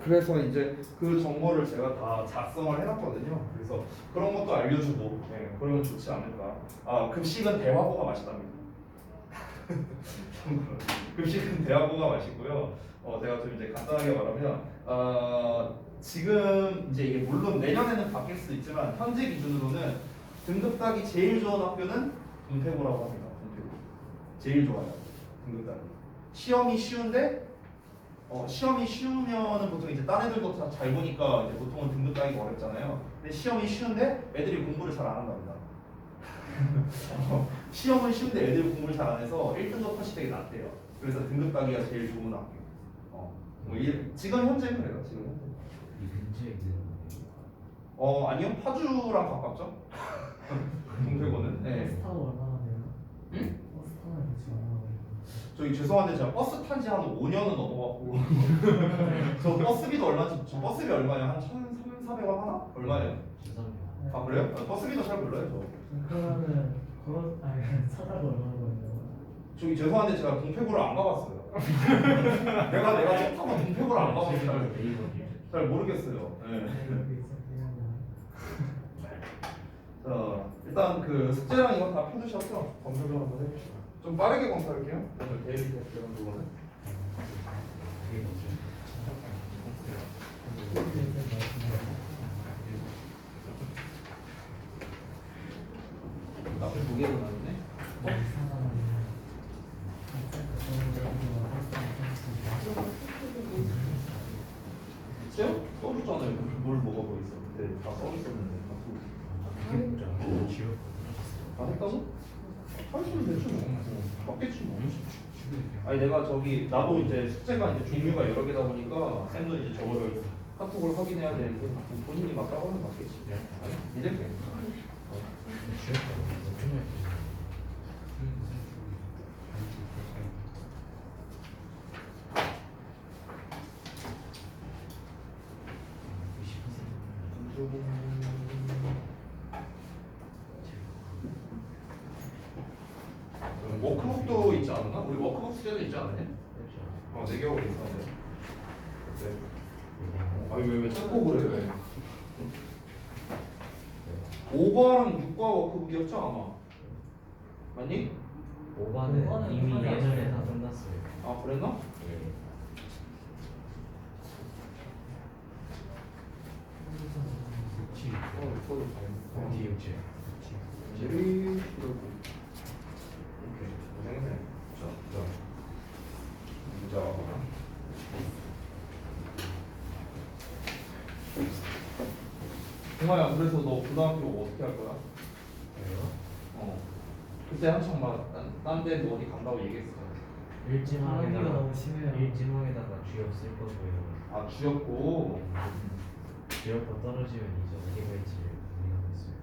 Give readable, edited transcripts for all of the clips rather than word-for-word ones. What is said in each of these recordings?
그래서 이제 그 정보를 제가 다 작성을 해놨거든요. 그래서 그런 것도 알려주고, 네, 그러면 좋지 않을까. 아, 급식은 대화고가 맛있답니다. 급식은 대화고가 맛있고요. 제가 좀 이제 간단하게 말하면, 지금 이제 이게 물론 내년에는 바뀔 수도 있지만 현재 기준으로는 등급 따기 제일 좋은 학교는 동태고라고 합니다. 동태고 제일 좋아요. 등급 따기. 시험이 쉬운데 시험이 쉬우면은 보통 이제 딴 애들도 다 잘 보니까 이제 보통은 등급 따기가 어렵잖아요. 근데 시험이 쉬운데 애들이 공부를 잘 안 한답니다. 시험은 쉬운데 애들이 공부를 잘 안 해서 1등급 컷이 되게 낮대요. 그래서 등급 따기가 제일 좋은 학교. 지금 현재는 그래요. 지금 현재. 이 근처에 있는 아니요. 파주랑 가깝죠. 동태고는. 네. 버스 타고 얼마나 돼요? 응? 버스 타면 대충 얼마나 걸려요? 저기 죄송한데 제가 버스 탄 지 한 5년은 넘어갔고 저 버스비도 얼마지? 저 버스비 얼마예요? 한 1,400원 하나? 얼마예요? 주상이요. 아 그래요? 버스비도 잘 몰라요 저. 그러면은 차 타고 얼마나 걸려요? 저기 죄송한데 제가 동태구를 안 가봤어요. 내가 차 타고 동태구를 안 가봤어요. 네이버 잘 모르겠어요. 네. 여기 있었구나. 자 일단 그 숙제랑 이거 다 펴두셨죠? 검사 좀 한번 해주시죠. 좀 빠르게 검사할게요. 오늘 데일리 테스트 이런 부분은. 그게 뭐죠? 앞에 두 개로 나왔네. 있어요? 써줬잖아요. 뭘 먹어보고 있어. 그때 다 써있었는데 다 했다고? 하시면 되죠 뭐. 맞겠지 뭐. 아니 내가 저기 나도 이제 숙제가 이제 종류가 여러 개다 보니까 쌤도 이제 저거를 카톡을 확인해야 되는데 본인이 막 따고는 맞겠지. 아니 이렇게. 워크북도 있지 않았나? 우리 워크북 숙제도 있지 않았냐? 4개월 있었는데. 네. 아니 왜 자꾸 그래? 왜? 5과랑 6과 워크북이었죠 아마. 맞니? 5반은 이미 예전에 다 끝났어요. 아 그랬나? 예. 뒤에 육지. 제일 싫고. 오케이. 고생했네. 자. 동아야 그래서 너 고등학교 어떻게 할 거야? 그때 한창 막딴 데도 어디 간다고 얘기했었잖아. 바람이가 너무 심해요. 일지망에다가 주역 쓸 거고요. 아 주였고. 주역과 떨어지면 이제 어디 갈지 고민하고 있어요.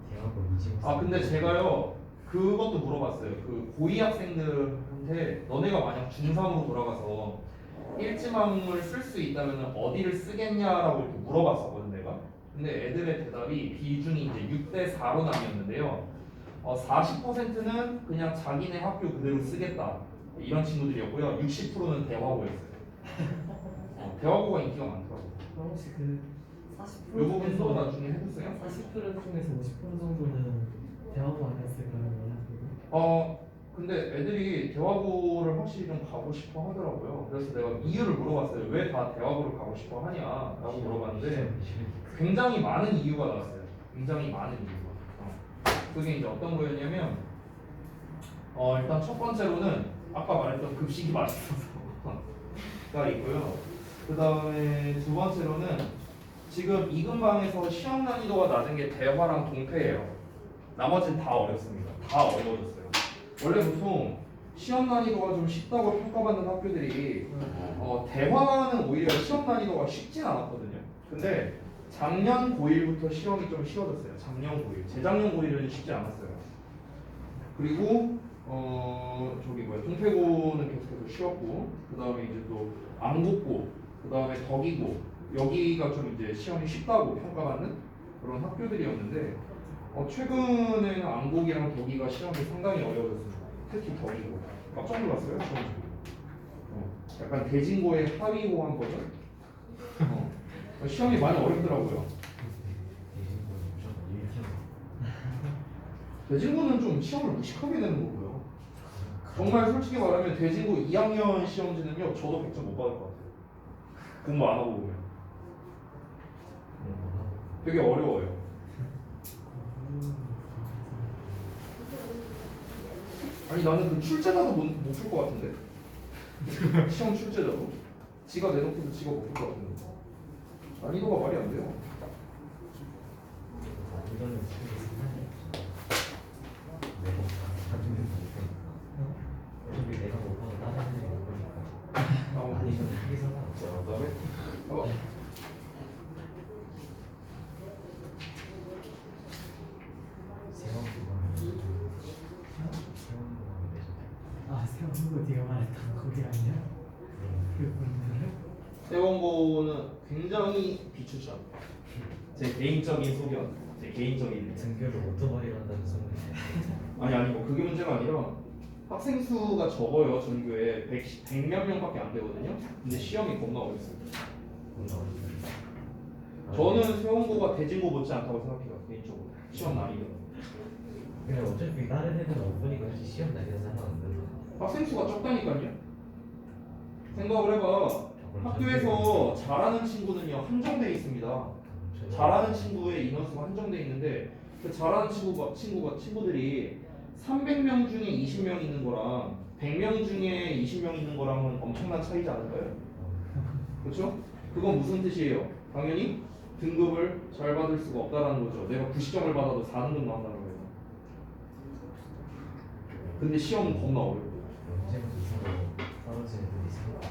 대학원 이직. 아 근데 제가요 그것도 물어봤어요. 그 고이 학생들한테 너네가 만약 중3으로 돌아가서 일지망을 쓸 수 있다면 어디를 쓰겠냐라고 이렇게 물어봤었거든 내가. 근데 애들의 대답이 비중이 이제 6대 4로 나뉘었는데요. 40%는 그냥 자기네 학교 그대로 쓰겠다 이런 친구들이었고요. 60%는 대화고였어요. 대화고가 인기가 많더라고. 그럼 혹시 그 40% 이 부분도 나중에 해보세요. 40% 중에서 50% 정도는 대학원 아니었을까요? 근데 애들이 대화고를 확실히 좀 가고 싶어 하더라고요. 그래서 내가 이유를 물어봤어요. 왜 다 대화고를 가고 싶어 하냐라고 물어봤는데 굉장히 많은 이유가 나왔어요. 굉장히 많은 이유가. 그게 이제 어떤 거였냐면 일단 첫 번째로는 아까 말했던 급식이 맛있어서가 있고요. 그 다음에 두 번째로는 지금 이근방에서 시험 난이도가 낮은 게 대화랑 동태예요. 나머지는 다 어렵습니다. 다 어려워졌어요. 원래 보통 시험 난이도가 좀 쉽다고 평가받는 학교들이 대화는 오히려 시험 난이도가 쉽진 않았거든요. 근데 작년 고1부터 시험이 좀 쉬워졌어요. 작년 고1, 재작년 고1은 쉽지 않았어요. 그리고 저기 뭐야 동태고는 계속해서 쉬웠고 그 다음에 이제 또 안국고 그 다음에 덕이고 여기가 좀 이제 시험이 쉽다고 평가받는 그런 학교들이었는데 최근에는 안국이랑 덕이가 시험이 상당히 어려워졌습니다. 특히 덕이고 깜짝 놀랐어요. 약간 대진고의 하위고 한 버전 시험이 많이 어렵더라고요. 대진고는 좀 시험을 무식하게 내는 거고요. 정말 솔직히 말하면 대진고 2학년 시험지는요, 저도 100점 못 받을 것 같아요. 공부 안 하고 보면 되게 어려워요. 아니 나는 그 출제자도 못 풀 것 같은데. 시험 출제자도 지가 내놓고도 지가 못 풀 것 같은데. 난이도가 말이 안 돼요. 내가 못하고 다른 애들이 못 보니까 아, 아니 저는 크게 상관없어요. 그다음에 세원 아 세운거 네가 말했던 거기 아니야? 그 분들은? 세원고는 굉장히 비추천. 제 개인적인 소견, 제 개인적인 등교를 오토바이로 한다는 소문이 아니 뭐 그게 문제가 아니라 학생 수가 적어요. 전교에 100몇 명밖에 안 되거든요. 근데 시험이 겁나 어렵어요. 저는 세원고가 대진고 못지 않다고 생각해요. 개인적으로 시험 난이도. 근데 어차피 다른 애들은 못 보니까 사실 시험 날리는 상관없는데 학생 수가 적다니까요. 생각을 해봐. 학교에서 잘하는 친구는요 한정돼 있습니다. 잘하는 친구의 인원수가 한정돼 있는데 그 잘하는 친구들이 300명 중에 20명 있는 거랑 100명 중에 20명 있는 거랑은 엄청난 차이지 않을까요? 그렇죠? 그건 무슨 뜻이에요? 당연히 등급을 잘 받을 수가 없다라는 거죠. 내가 90점을 받아도 4등급 나온다는 거예요. 근데 시험은 겁나 어려워요. 언제나 이상으로 떨어지는 애들이 있으니까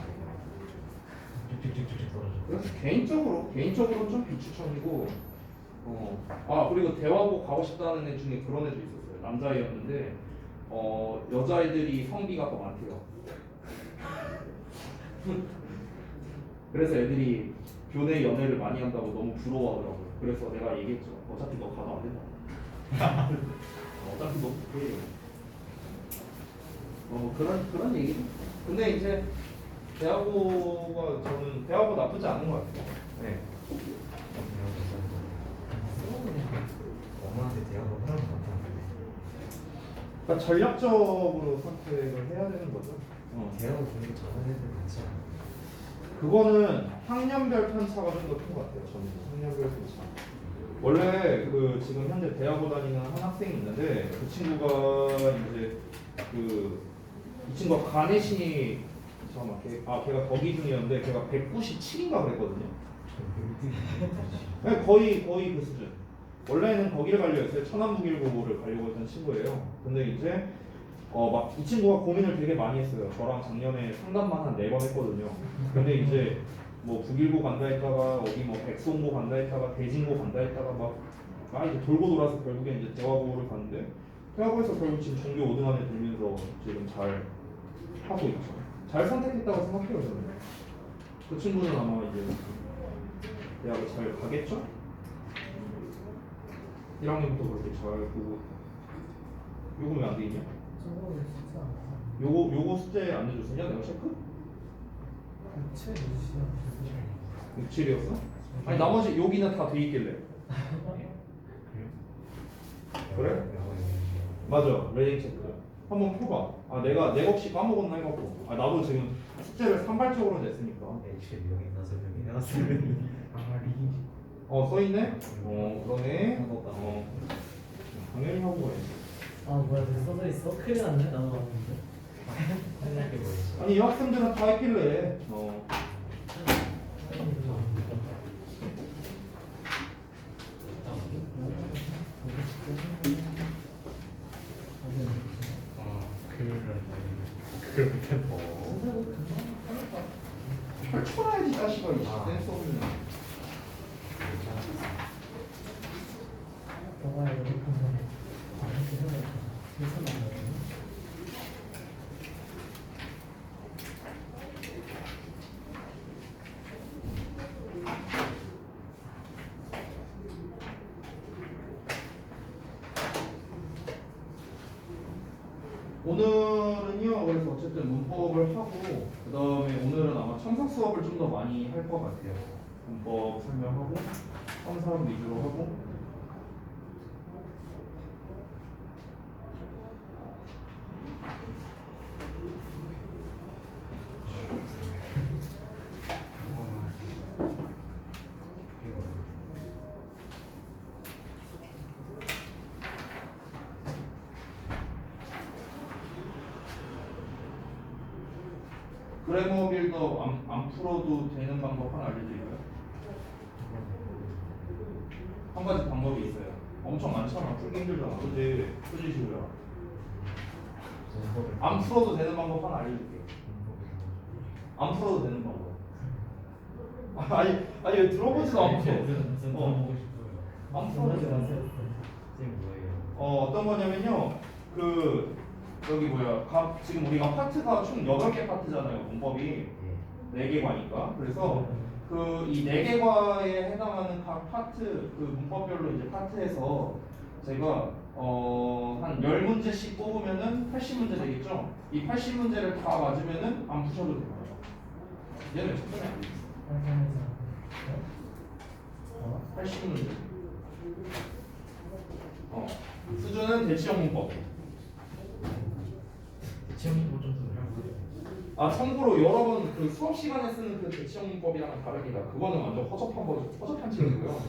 쭉쭉쭉쭉 떨어져. 그래서 개인적으로 좀 비추천이고 그리고 대화고 가고 싶다는 애 중에 그런 애도 있었어요. 남자애였는데 여자애들이 성비가 더 많대요. 그래서 애들이 교내 연애를 많이 한다고 너무 부러워하더라고요. 그래서 내가 얘기했죠. 어차피 너 가도 안 된다. 어차피 너 그래요. 그런 얘기. 근데 이제 대학고가 저는 대학고 나쁘지 않은 것 같아요. 네. 엄마한테 대학을 하라고 못하는데 그러니까 전략적으로 선택을 해야 되는 거죠. 대학을 공부 잘하는 애들 많지 않아. 그거는 학년별 편차가 좀 더 큰 것 같아요. 저는 학년별 편차. 원래 그 지금 현재 대학원 다니는 한 학생이 있는데 그 친구가 이제 이 친구가 간해신이 잠깐만 걔가 거기 중이었는데 걔가 197인가 그랬거든요. 네, 거의 그 수준. 원래는 거기를 가려고 했어요. 천안북일고를 가려고 했던 친구예요. 근데 이제 막 이 친구가 고민을 되게 많이 했어요. 저랑 작년에 상담만 한 4번 했거든요. 근데 이제 뭐 북일고 간다 했다가 어디 뭐 백송고 간다 했다가 대진고 간다 했다가 막 이제 돌고 돌아서 결국에 이제 대화고를 갔는데 대화고에서 결국 지금 전교 5등 안에 들면서 지금 잘 하고 있죠. 잘 선택했다고 생각해요 저는. 그 친구는 아마 이제 대학을 잘 가겠죠? 1학년부터 그렇게 잘 보고. 요거 왜 안 돼 있냐? 저거 진짜 않다. 요거 숙제 안 내줬었냐? 내가 체크? 대체 무시야. 67이었어? 아니 나머지 여기는 다 돼 있길래. 그래? 맞아. 레딩 체크. 한번 펴봐. 내가 내 혹시 까먹었나 해갖고. 나도 지금 숙제를 산발적으로 냈으니까. H 명이 5명이 나왔으면 아리. 써있네? 그러네. 하고 당연히 하고 가야지. 뭐야 내 써져 있어? 큰일 났네. 나도 봤는데. 생각해 보였어. 아니 이 학생들은 다 했길래. 펼쳐놔야지 자식아. 이 센스 없는. 너가 이렇게 보면 이렇게 해야겠다. 그래서 나는 오늘은요. 그래서 어쨌든 문법을 하고 그 다음에 오늘은 아마 첨삭 수업을 좀 더 많이 할 것 같아요. 문법 설명하고 3, 4 위주로 하고 그래머 빌더 안 풀어도 되는 방법 하나 알려드릴까요? 한 가지 방법이 있어요. 엄청 많잖아. 풀기 힘들잖아. 그지? 그지 지우야. 안 풀어도 되는 방법 하나 알려줄게요. 안 풀어도 되는 방법. 아니 왜 들어보지도 않고. 보고 싶어요. 안 풀어도 되는 방법. 선생님 뭐예요? 어떤 거냐면요. 그 여기 뭐야? 지금 우리가 파트가 총 8개 파트잖아요. 문법이 예. 4개과니까. 그래서 그 이 4개과에 해당하는 각 파트 그 문법별로 이제 파트에서 제가 한 10문제씩 뽑으면은 80문제 되겠죠? 이 80문제를 다 맞으면은 안 푸셔도 됩니다. 얘는 첫번에 안 되겠어. 80문제. 수준은 대치형 문법. 시험 보정도 하고. 참고로 여러 번 그 수업 시간에 쓰는 그 대치형 문법이랑은 다릅니다. 그거는 완전 허접한 책이고요.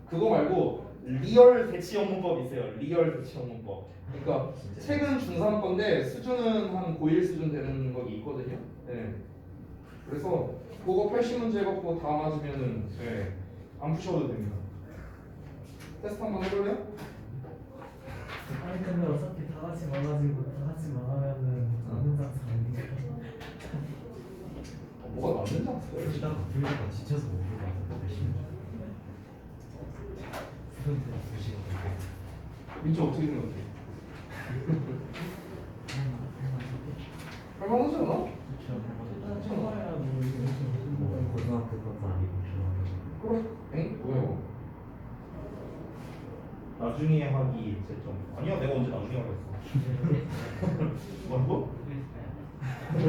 그거 말고 리얼 대치형 문법 있어요. 리얼 대치형 문법. 그러니까 책은 중3 건데 수준은 한 고1 수준 되는 거 있거든요. 네. 그래서 그거 80문제 갖고 다 맞으면은 안 푸셔도 됩니다. 테스트 한번 해볼래요? 아니 근데 어차피 다 같이 말아지고 다 같이 말하면은 맞는 장사 아니니까. 뭐가 맞는 장사예요? 일단 불러가 지쳐서 못 불러. 열심히. 스턴트 2시간. 민지 어떻게 생각해? 할만하지 않아? 일단 처음이야 뭐 이게 뭐 고등학교 것도 아니고 중학교. 그래? 엥? 뭐야? 나중에 하기 제점. 아니야, 내가 언제 나중에 하라 했어. 뭐? 왜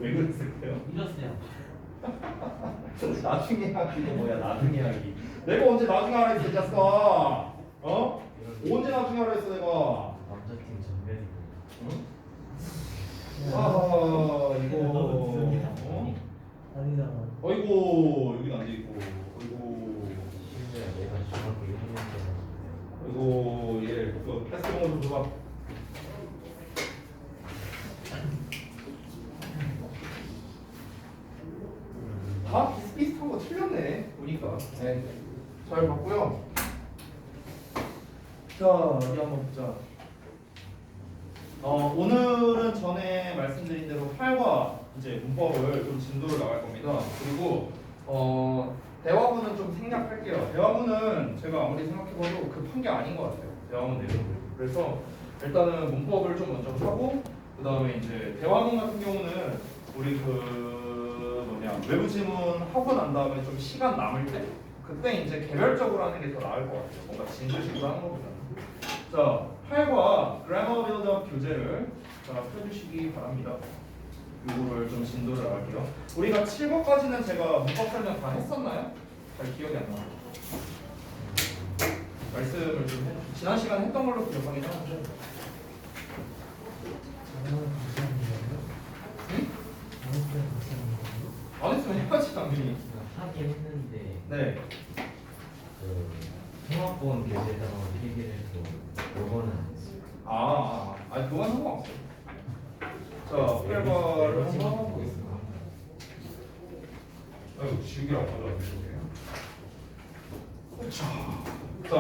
그랬을까요? 이랬어요. 나중에 하기도 뭐야? 나중에 하기. 내가 언제 나중에 하라 했어, 자스가? 언제 나중에 하라 했어, 내가? 남자팀 전면이고. 응? 아, 이거. 아니잖아. 어이구, 여긴 안 돼 있고. 어이구. 심지어 내가 중학교 1학년 때 그리고 얘 패스 용어 좀 줘봐. 다 비슷비슷한 거 틀렸네 보니까. 네. 잘 봤고요. 자 어디 한번 보자. 오늘은 전에 말씀드린 대로 8과 이제 문법을 좀 진도를 나갈 겁니다. 그리고 대화문은 좀 생략할게요. 대화문은 제가 아무리 생각해봐도 급한 게 아닌 것 같아요. 대화문 내용을. 그래서 일단은 문법을 좀 먼저 하고 그 다음에 이제 대화문 같은 경우는 우리 외부 지문 하고 난 다음에 좀 시간 남을 때 그때 이제 개별적으로 하는 게 더 나을 것 같아요. 뭔가 진주식으로 하는 것보다는. 자, 8과 Grammar Build-up 교재를 펴주시기 바랍니다. 이거를 좀 진도를 나갈게요. 우리가 7과까지는 제가 문법 설명 다 했었나요? 잘 기억이 안 나요. 말씀을 좀 해주세요. 지난 시간에 했던 걸로 기억하긴 하는데. 저는 다시 하는 거예요? 응? 안 했어요 다시 하는 거예요? 안 했으면 해야지 당연히. 하긴 했는데 네. 그 통합본 교재에다가 필기를 해도 요거는 안 했어요. 아니 그건 상관없어요. 자, 8과를 한번 보겠습니다. 아이고, 지우개랑 가져와주실게요. 자,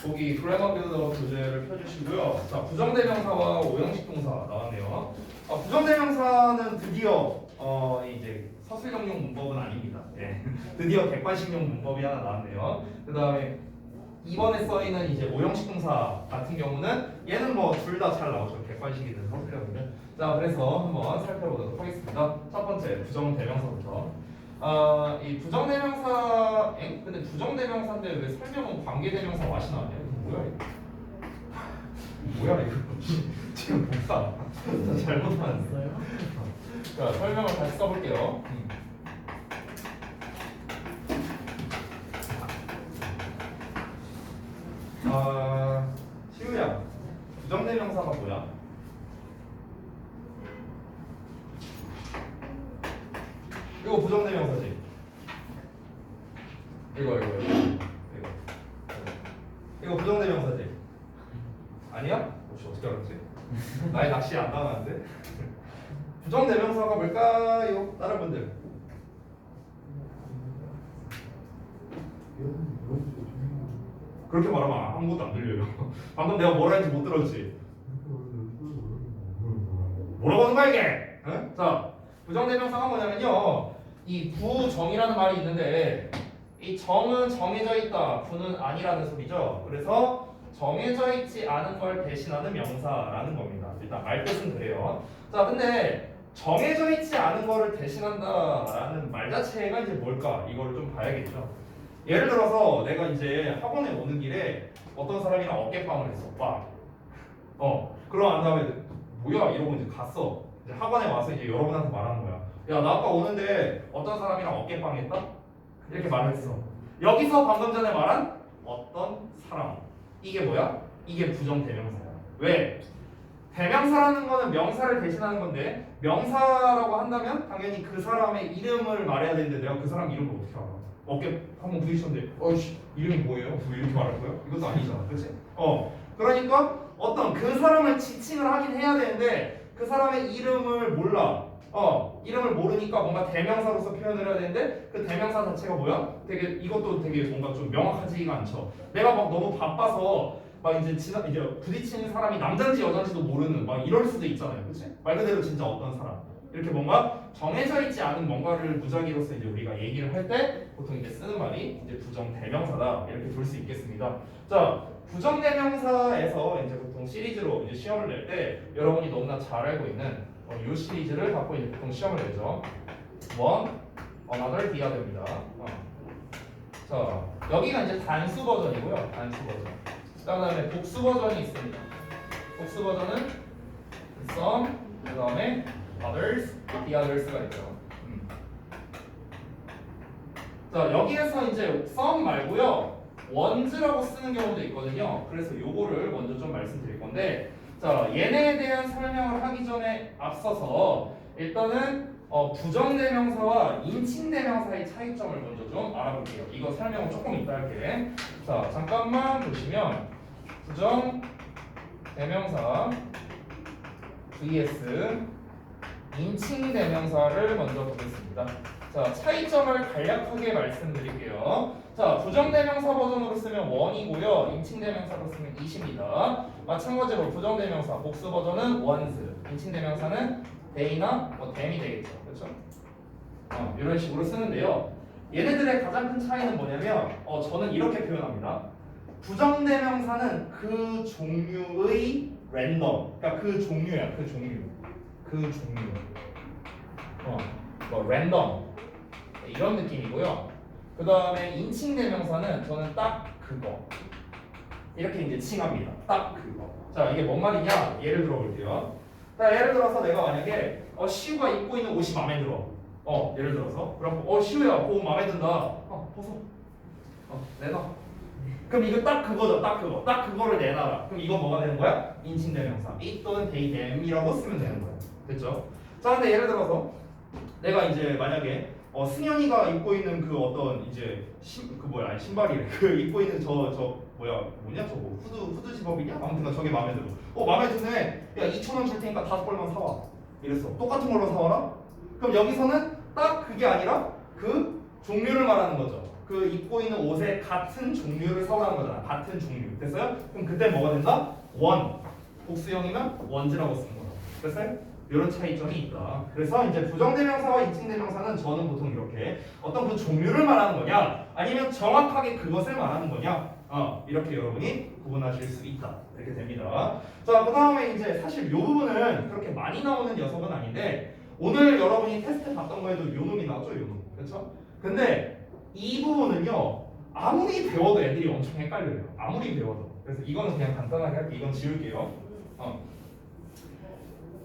거기 Grammar Build-up 교재를 펴주시고요. 자, 부정대명사와 오형식 동사 나왔네요. 부정대명사는 드디어 이제 서술형용 문법은 아닙니다. 예. 드디어 객관식용 문법이 하나 나왔네요. 그 다음에 이번에 써있는 이제 오형식 동사 같은 경우는 얘는 뭐 둘 다 잘 나오죠. 객관식이든 서술형이든. 자, 그래서 한번 살펴보도록 하겠습니다. 첫 번째 부정대명사부터. 이 부정대명사, 근데 부정대명사인데 왜 설명은 관계대명사 와시 나왔냐? 뭐야 이거? 뭐야 이거? 지금 복사 잘못한. 했어요? 자, 설명을 다시 써볼게요. 시우야, 부정대명사가 뭐야? 이거 부정대명사지. 이거 부정대명사지. 아니야? 혹시 어떻게 알았지? 나의 낚시에 안 당하는데? 부정대명사가 뭘까요? 다른 분들. 그렇게 말하면 아무것도 안 들려요. 방금 내가 뭐라 했는지 못 들었지? 뭐라고 하는 거야 이게? 응? 자, 부정대명사가 뭐냐면요, 이 부정이라는 말이 있는데 이 정은 정해져 있다, 부는 아니라는 소리죠. 그래서 정해져 있지 않은 걸 대신하는 명사라는 겁니다. 일단 말 뜻은 그래요. 자, 근데 정해져 있지 않은 거를 대신한다라는 말 자체가 이제 뭘까? 이거를 좀 봐야겠죠. 예를 들어서 내가 이제 학원에 오는 길에 어떤 사람이랑 어깨빵을 했어. 와. 그러고 난 다음에 뭐야 이러고 이제 갔어. 이제 학원에 와서 이제 여러분한테 말하는 거야. 야, 나 아까 오는데 어떤 사람이랑 어깨빵 했다? 이렇게 말을 했어. 여기서 방금 전에 말한 어떤 사람. 이게 뭐야? 이게 부정대명사야. 왜? 대명사라는 거는 명사를 대신하는 건데 명사라고 한다면 당연히 그 사람의 이름을 말해야 되는데 내가 그 사람 이름을 어떻게 알아? 어깨 한번 부딪혔는데 어이씨 이름이 뭐예요? 뭐 이렇게 말할 거야? 이것도 아니잖아, 그렇지? 그러니까 어떤 그 사람을 지칭을 하긴 해야 되는데 그 사람의 이름을 몰라. 이름을 모르니까 뭔가 대명사로서 표현을 해야 되는데 그 대명사 자체가 뭐야? 이것도 되게 뭔가 좀 명확하지가 않죠. 내가 막 너무 바빠서 막 이제 부딪히는 사람이 남자인지 여자인지도 모르는 막 이럴 수도 있잖아요, 그렇지? 말 그대로 진짜 어떤 사람 이렇게 뭔가 정해져 있지 않은 뭔가를 무작위로서 이제 우리가 얘기를 할 때 보통 이제 쓰는 말이 이제 부정대명사다 이렇게 볼 수 있겠습니다. 자, 부정대명사에서 이제 보통 시리즈로 이제 시험을 낼 때 여러분이 너무나 잘 알고 있는 이 시리즈를 갖고 이제 보통 시험을 내죠. One, another, the other입니다. 자, 여기가 이제 단수 버전이고요. 단수 버전. 그다음에 복수 버전이 있습니다. 복수 버전은 some, 그다음에 others, the others가 있죠. 자, 여기에서 이제 some 말고요, ones라고 쓰는 경우도 있거든요. 그래서 요거를 먼저 좀 말씀드릴 건데, 자, 얘네에 대한 설명을 하기 전에 앞서서 일단은 부정대명사와 인칭대명사의 차이점을 먼저 좀 알아볼게요. 이거 설명을 조금 이따 할게. 자, 잠깐만 보시면 부정대명사 vs 인칭대명사를 먼저 보겠습니다. 자, 차이점을 간략하게 말씀드릴게요. 자, 부정대명사 버전으로 쓰면 one이고요. 인칭대명사로 쓰면 it입니다. 마찬가지로 부정대명사 복수 버전은 ones, 인칭대명사는 they나 them이 되겠죠. 그렇죠? 이런 식으로 쓰는데요. 얘네들의 가장 큰 차이는 뭐냐면 저는 이렇게 표현합니다. 부정대명사는 그 종류의 랜덤, 그러니까 그 종류야, 그 종류. 랜덤 이런 느낌이고요. 그 다음에 인칭대명사는 저는 딱 그거 이렇게 이제 칭합니다. 딱 그거. 자, 이게 뭔 말이냐? 예를 들어 볼게요. 자, 예를 들어서 내가 만약에 시우가 입고 있는 옷이 마음에 들어. 예를 들어서 그럼 시우야, 그 옷 마음에 든다. 벗어. 내놔. 그럼 이거 딱 그거죠. 딱 그거. 딱 그거를 내놔라. 그럼 이건 뭐가 되는 거야? 인칭대명사. it 또는 they, them이라고 쓰면 되는 거야. 됐죠? 자, 근데 예를 들어서 내가 이제 만약에 승현이가 입고 있는 그 어떤 이제 신발이래. 그 입고 있는 저거 후드 집업이냐? 아무튼 저게 마음에 들어. 마음에 드네. 야, 2,000원 줄 테니까 5벌만 사와. 이랬어. 똑같은 걸로 사와라? 그럼 여기서는 딱 그게 아니라 그 종류를 말하는 거죠. 그 입고 있는 옷의 같은 종류를 사오라는 거잖아. 같은 종류. 됐어요? 그럼 그때 뭐가 된다? one. 복수형이면 ones라고 쓰는 거죠. 됐어요? 이런 차이점이 있다. 그래서 이제 부정대명사와 인칭대명사는 저는 보통 이렇게 어떤 그 종류를 말하는 거냐, 아니면 정확하게 그것을 말하는 거냐, 이렇게 여러분이 구분하실 수 있다. 이렇게 됩니다. 자, 그 다음에 이제 사실 이 부분은 그렇게 많이 나오는 녀석은 아닌데 오늘 여러분이 테스트 봤던 거에도 요 놈이 나왔죠, 요 놈. 그렇죠? 근데 이 부분은요, 아무리 배워도 애들이 엄청 헷갈려요. 아무리 배워도. 그래서 이거는 그냥 간단하게 할게. 이건 지울게요.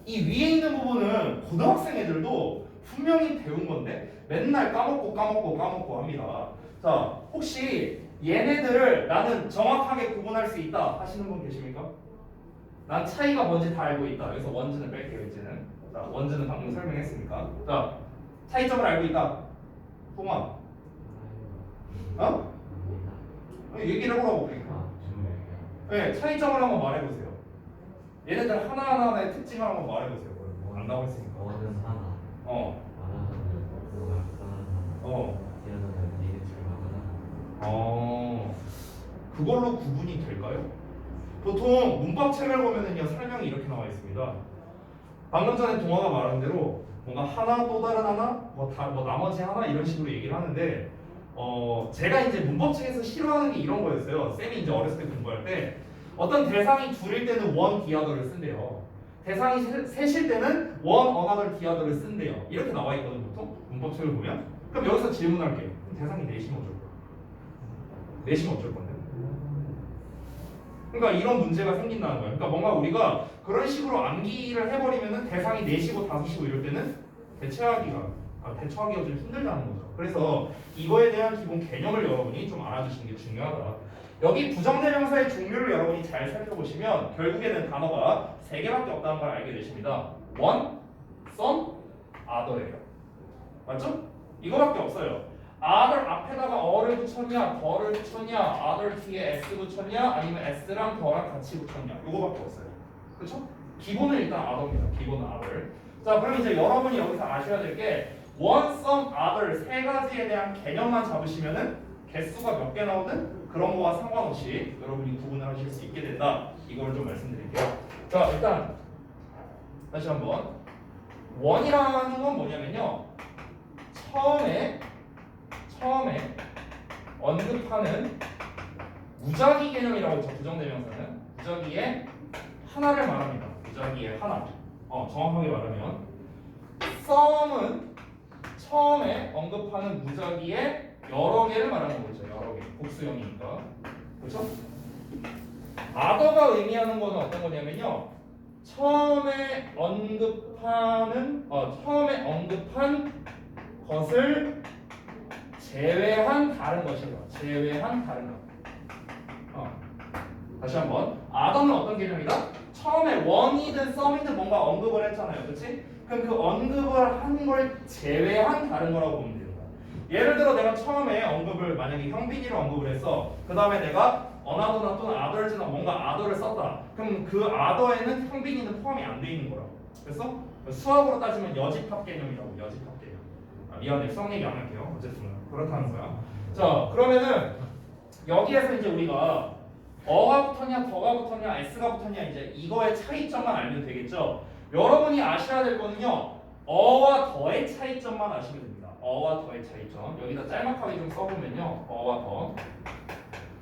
이 위에 있는 부분은 고등학생 애들도 분명히 배운 건데 맨날 까먹고 합니다. 자, 혹시 얘네들을 나는 정확하게 구분할 수 있다 하시는 분 계십니까? 난 차이가 뭔지 다 알고 있다. 여기서 원즈는 뺄게요 이제는. 자, 원즈는 방금 설명했으니까. 자, 차이점을 알고 있다. 동아. 어? 얘기를 해보라고 그러니까. 네, 차이점을 한번 말해보세요. 얘네들 하나하나의 특징을 한번 말해보세요. 안다고 했으니까. 원은 하나. 어. 어. 그걸로 구분이 될까요? 보통 문법책을 보면은요 설명이 이렇게 나와 있습니다. 방금 전에 동화가 말한 대로 뭔가 하나 또 다른 하나 뭐 나머지 하나 이런 식으로 얘기를 하는데 제가 이제 문법책에서 싫어하는 게 이런 거였어요. 쌤이 이제 어렸을 때 공부할 때 어떤 대상이 둘일 때는 원 디아더를 쓴대요. 대상이 셋일 때는 원 어나더 디아더를 쓴대요. 이렇게 나와 있거든 보통 문법책을 보면. 그럼 여기서 질문할게요. 대상이 넷이면 어쩔 거야? 넷이면 어쩔 건데? 그러니까 이런 문제가 생긴다는 거예요. 그러니까 뭔가 우리가 그런 식으로 암기를 해버리면은 대상이 4시고 5시고 이럴 때는 대처하기가 좀 힘들다는 거죠. 그래서 이거에 대한 기본 개념을 여러분이 좀 알아주시는 게 중요하다. 여기 부정대명사의 종류를 여러분이 잘 살펴보시면 결국에는 단어가 3개밖에 없다는 걸 알게 되십니다. one, some, other예요. 맞죠? 이거밖에 없어요. other 앞에다가 어를 붙였냐, 더를 붙였냐, other 뒤에 s 붙였냐, 아니면 s랑 더랑 같이 붙였냐, 이거밖에 없어요. 그렇죠? 기본은 일단 other입니다. 기본은 other. 자, 그럼 이제 여러분이 여기서 아셔야 될 게 one, some, other 3가지에 대한 개념만 잡으시면은 개수가 몇 개 나오든 그런 거와 상관없이 여러분이 구분을 하실 수 있게 된다. 이걸 좀 말씀드릴게요. 자, 일단 다시 한번 one이라는 건 뭐냐면요, 처음에 언급하는 무작위 개념이라고 했죠. 부정대명사는 무작위의 하나를 말합니다. 무작위의 하나. 정확하게 말하면 some은 처음에 언급하는 무작위의 여러 개를 말하는 거죠. 여러 개. 복수형이니까. 그렇죠? other가 의미하는 거는 어떤 거냐면요, 처음에 언급한 것을 제외한 다른 것이죠. 제외한 다른 것. 다시 한번. other는 어떤 개념이다? 처음에 one이든 some이든 뭔가 언급을 했잖아요. 그렇지? 그럼 그 언급을 한 걸 제외한 다른 거라고 보면 되는 거야. 예를 들어 내가 처음에 언급을 만약에 형빈이를 언급을 했어. 그 다음에 내가 another나 또는 others나 뭔가 other를 썼다. 그럼 그 other에는 형빈이는 포함이 안 돼 있는 거라고. 그래서 수학으로 따지면 여집합 개념이라고. 여집합 개념. 미안해, 수학 얘기 안 할게요. 어쨌든 그렇다는 거야. 자, 그러면은 여기에서 이제 우리가 어가 붙었냐, 더가 붙었냐, s가 붙었냐, 이제 이거의 차이점만 알면 되겠죠. 여러분이 아셔야 될 거는요, 어와 더의 차이점만 아시면 됩니다. 어와 더의 차이점. 여기다 짤막하게 좀 써보면요, 어와 더.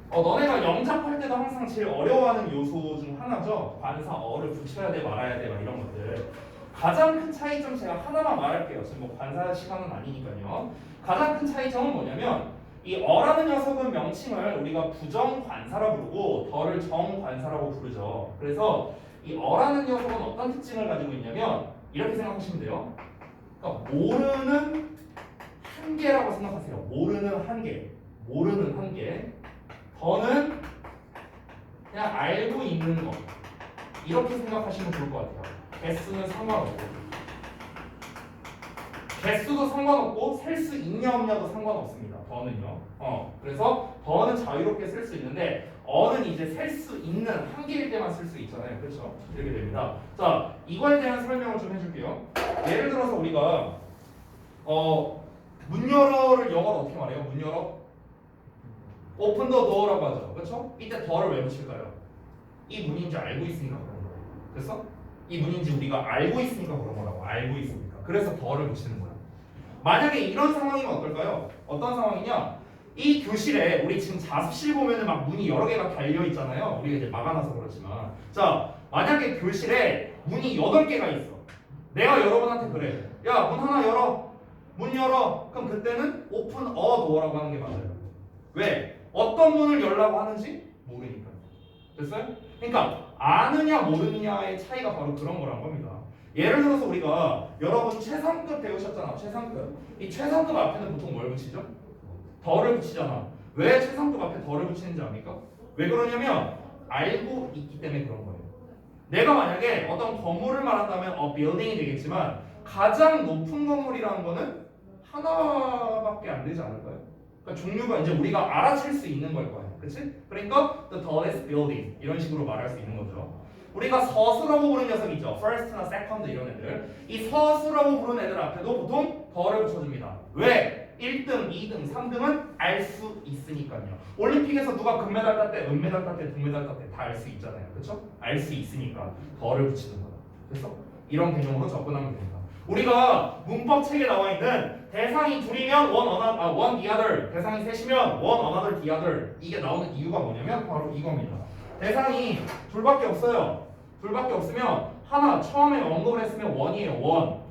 너네가 영작할 때도 항상 제일 어려워하는 요소 중 하나죠. 관사 어를 붙여야 돼, 말아야 돼, 막 이런 것들. 가장 큰 차이점 제가 하나만 말할게요. 지금 뭐 관사 시간은 아니니까요. 가장 큰 차이점은 뭐냐면 이 어라는 녀석은 명칭을 우리가 부정관사라 부르고 더를 정관사라고 부르죠. 그래서 이 어라는 녀석은 어떤 특징을 가지고 있냐면 이렇게 생각하시면 돼요. 그러니까 모르는 한계라고 생각하세요. 모르는 한계. 모르는 한계. 더는 그냥 알고 있는 것. 이렇게 생각하시면 좋을 것 같아요. 개수는 상관없고, 개수도 상관없고, 셀 수 있냐 없냐도 상관없습니다. 더는요. 그래서 더는 자유롭게 쓸 수 있는데 어는 이제 셀 수 있는 한계일 때만 쓸 수 있잖아요. 그렇죠? 이렇게 됩니다. 자, 이거에 대한 설명을 좀 해줄게요. 예를 들어서 우리가 문 열어를 영어로 어떻게 말해요? 문 열어? open the door라고 하죠. 그렇죠? 이때 더를 왜 붙일까요? 이 문인지 알고 있으니까 그런 거예요. 그래서 이 문인지 우리가 알고 있으니까 그런 거라고. 알고 있으니까. 그래서 더를 붙이는 거야. 만약에 이런 상황이면 어떨까요? 어떤 상황이냐? 이 교실에 우리 지금 자습실 보면은 막 문이 여러 개가 달려 있잖아요. 우리가 이제 막아놔서 그렇지만. 자, 만약에 교실에 문이 8개가 있어. 내가 여러분한테 그래. 야, 문 하나 열어. 문 열어. 그럼 그때는 open a door라고 하는 게 맞아요. 왜? 어떤 문을 열라고 하는지 모르니까. 됐어요? 그러니까 아느냐 모르느냐의 차이가 바로 그런 거란 겁니다. 예를 들어서 우리가 여러분 최상급 배우셨잖아. 최상급. 이 최상급 앞에는 보통 뭘 붙이죠? 더를 붙이잖아. 왜 최상급 앞에 덜을 붙이는지 압니까? 왜 그러냐면 알고 있기 때문에 그런 거예요. 내가 만약에 어떤 건물을 말한다면 building이 되겠지만 가장 높은 건물이라는 거는 하나밖에 안 되지 않을까요? 그러니까 종류가 이제 우리가 알아챌 수 있는 걸 거예요. 그치? 그러니까 the tallest building 이런 식으로 말할 수 있는 거죠. 우리가 서수라고 부르는 녀석이 있죠. first나 second 이런 애들. 이 서수라고 부르는 애들 앞에도 보통 더를 붙여줍니다. 왜? 1등, 2등, 3등은 알 수 있으니까요. 올림픽에서 누가 금메달 땄대, 은메달 땄대, 동메달 땄대 다 알 수 있잖아요. 그렇죠? 알 수 있으니까 더를 붙이는 거다. 그래서 이런 개념으로 접근하면 됩니다. 우리가 문법 책에 나와 있는 대상이 둘이면 one the other, 대상이 셋이면 one another the other 이게 나오는 이유가 뭐냐면 바로 이겁니다. 대상이 둘밖에 없어요. 둘밖에 없으면 하나 처음에 언급을 했으면 one이에요. one.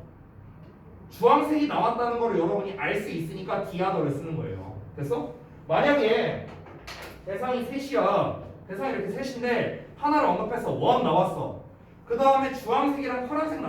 주황색이 나왔다는 걸 여러분이 알 수 있으니까 the other를 쓰는 거예요. 됐어? 만약에 대상이 셋이야. 대상이 이렇게 셋인데 하나를 언급해서 one 나왔어. 그 다음에 주황색이랑 파란색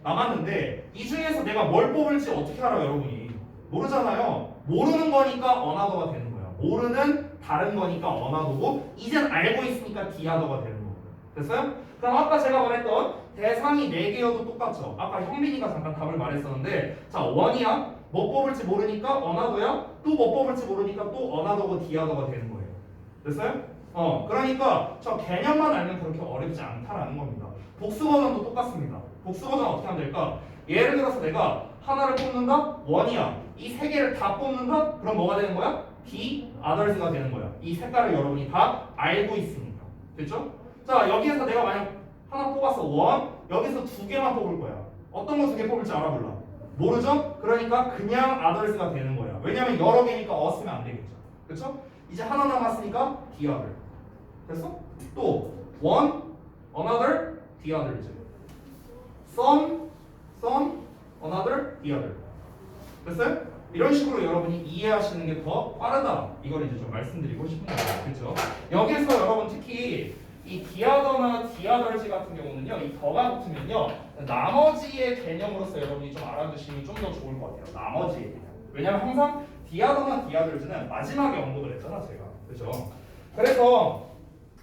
남았는데 이 중에서 내가 뭘 뽑을지 어떻게 알아요, 여러분이? 모르잖아요. 모르는 거니까 어나더가 되는 거야. 모르는 다른 거니까 어나더고 이젠 알고 있으니까 디아더가 되는 거고요. 됐어요? 그럼 아까 제가 말했던 대상이 4개여도 똑같죠. 아까 현빈이가 잠깐 답을 말했었는데 자, 원이야. 뭐 뽑을지 모르니까 어나더야. 또 뭐 뽑을지 모르니까 또 어나더고 디아더가 되는 거예요. 됐어요? 그러니까 저 개념만 알면 그렇게 어렵지 않다라는 겁니다. 복수 버전도 똑같습니다. 복수 버전 어떻게 하면 될까? 예를 들어서 내가 하나를 뽑는다? 원이야. 이 3개를 다 뽑는다? 그럼 뭐가 되는 거야? the others가 되는 거야. 이 색깔을 여러분이 다 알고 있으니까. 됐죠? 자, 여기에서 내가 만약 하나 뽑았어. 원. 여기서 2개만 뽑을 거야. 어떤 거 2개 뽑을지 알아 몰라? 모르죠? 그러니까 그냥 others가 되는 거야. 왜냐면 여러 개니까 쓰면 안 되겠죠. 그렇죠? 이제 하나 남았으니까 the other. 됐어? 또 one, another, the others. some, another, the other. 됐어요? 이런 식으로 여러분이 이해하시는 게 더 빠르다. 이걸 이제 좀 말씀드리고 싶은 거예요. 그렇죠? 여기서 여러분 특히 이 디아더나 디아더지 같은 경우는요, 이 더가 붙으면요, 나머지의 개념으로서 여러분이 좀 알아두시면 좀 더 좋을 것 같아요. 나머지의 개념. 왜냐면 항상 디아더나 디아더지는 마지막에 언급을 했잖아, 제가. 그렇죠? 그래서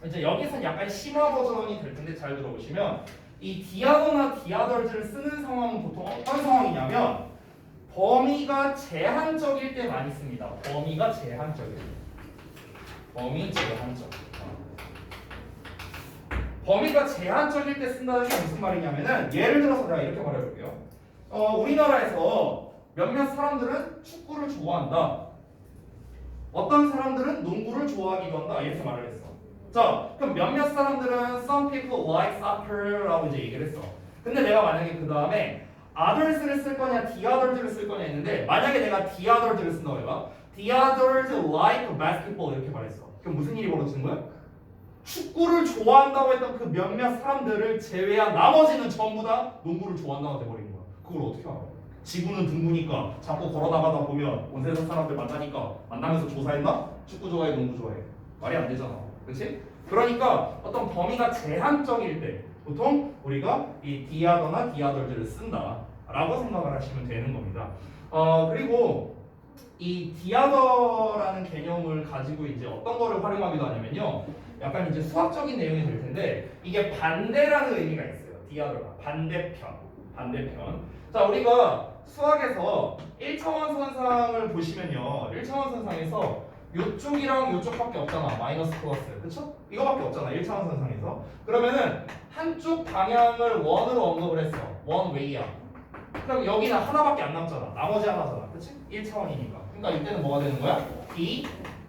이제 여기서는 약간 심화 버전이 될 텐데 잘 들어보시면 이 디아더나 디아더지를 쓰는 상황은 보통 어떤 상황이냐면 범위가 제한적일 때 많이 씁니다. 범위가 제한적일 때. 범위 제한적. 범위가 제한적일 때 쓴다는 게 무슨 말이냐면은 예를 들어서 내가 이렇게 말해볼게요. 우리나라에서 몇몇 사람들은 축구를 좋아한다. 어떤 사람들은 농구를 좋아하기도 한다. 이렇게 말을 했어. 자, 그럼 몇몇 사람들은 some people like soccer라고 이제 얘기를 했어. 근데 내가 만약에 그 다음에 others를 쓸 거냐, the others를 쓸 거냐 했는데 만약에 내가 the others를 쓴다고 해봐. the others like basketball 이렇게 말했어. 그럼 무슨 일이 벌어지는 거야? 축구를 좋아한다고 했던 그 몇몇 사람들을 제외한 나머지는 전부 다 농구를 좋아한다고 돼버리는 거야. 그걸 어떻게 알아? 지구는 둥구니까 자꾸 걸어나가다 보면 온 세상 사람들 만나니까 만나면서 조사했나? 축구 좋아해, 농구 좋아해. 말이 안 되잖아. 그렇지? 그러니까 어떤 범위가 제한적일 때 보통 우리가 이 디아더나 디아더즈를 쓴다라고 생각을 하시면 되는 겁니다. 그리고 이 디아더라는 개념을 가지고 이제 어떤 거를 활용하기도 하냐면요. 약간 이제 수학적인 내용이 될 텐데 이게 반대라는 의미가 있어요. 디아더가 반대편. 자, 우리가 수학에서 1차원 선상을 보시면요. 1차원 선상에서 요쪽이랑 요쪽밖에 없잖아. 마이너스 플러스. 그쵸? 이거밖에 없잖아. 1차원 선상에서. 그러면은 한쪽 방향을 원으로 언급을 했어. 원 웨이야. 그럼 여기는 하나밖에 안 남잖아. 나머지 하나잖아. 그치? 1차원이니까. 그러니까 이때는 뭐가 되는 거야? the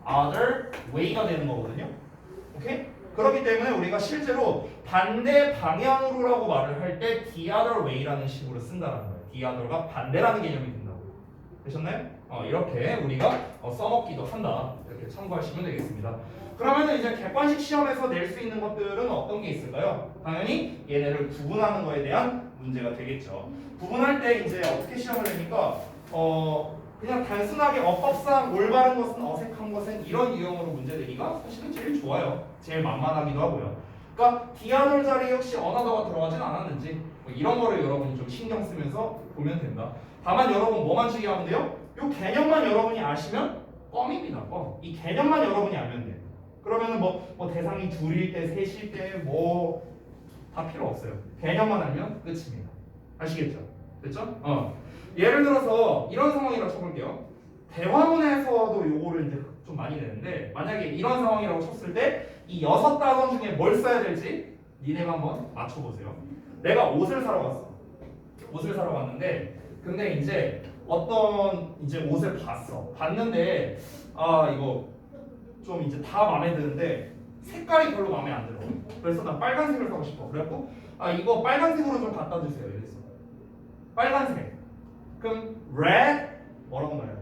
other way가 되는 거거든요. 오케이? 그렇기 때문에 우리가 실제로 반대 방향으로라고 말을 할 때 the other way라는 식으로 쓴다는 거예요. the other가 반대라는 개념이 된다고. 되셨나요? 이렇게 우리가 써먹기도 한다. 이렇게 참고하시면 되겠습니다. 그러면 이제 객관식 시험에서 낼 수 있는 것들은 어떤 게 있을까요? 당연히 얘네를 구분하는 거에 대한 문제가 되겠죠. 구분할 때 이제 어떻게 시험을 내니까 그냥 단순하게 어법상 올바른 것은 어색한 것은 이런 유형으로 문제 내기가 사실은 제일 좋아요. 제일 만만하기도 하고요. 그러니까 디아돌 자리에 혹시 어나더가 들어가진 않았는지 뭐 이런 거를 여러분이 좀 신경 쓰면서 보면 된다. 다만 여러분 뭐만 주의하면 돼요? 이 개념만 여러분이 아시면 껌입니다. 껌. 이 개념만 여러분이 알면 돼. 그러면은 뭐 대상이 둘일 때, 셋일 때, 뭐 다 필요 없어요. 개념만 알면 끝입니다. 아시겠죠? 됐죠? 예를 들어서 이런 상황이라고 쳐볼게요. 대화문에서도 요거를 이제 좀 많이 내는데 만약에 이런 상황이라고 쳤을 때 이 6단원 중에 뭘 써야 될지 니네가 한번 맞춰보세요. 내가 옷을 사러 갔어. 옷을 사러 갔는데 근데 이제 어떤 이제 옷을 봤는데 아 이거 좀 이제 다 마음에 드는데 색깔이 별로 마음에 안 들어. 그래서 나 빨간색을 사고 싶어. 그래갖고 아 이거 빨간색으로 좀 갖다 주세요. 이랬어. 빨간색. 그럼 red 뭐라고 말해야 돼?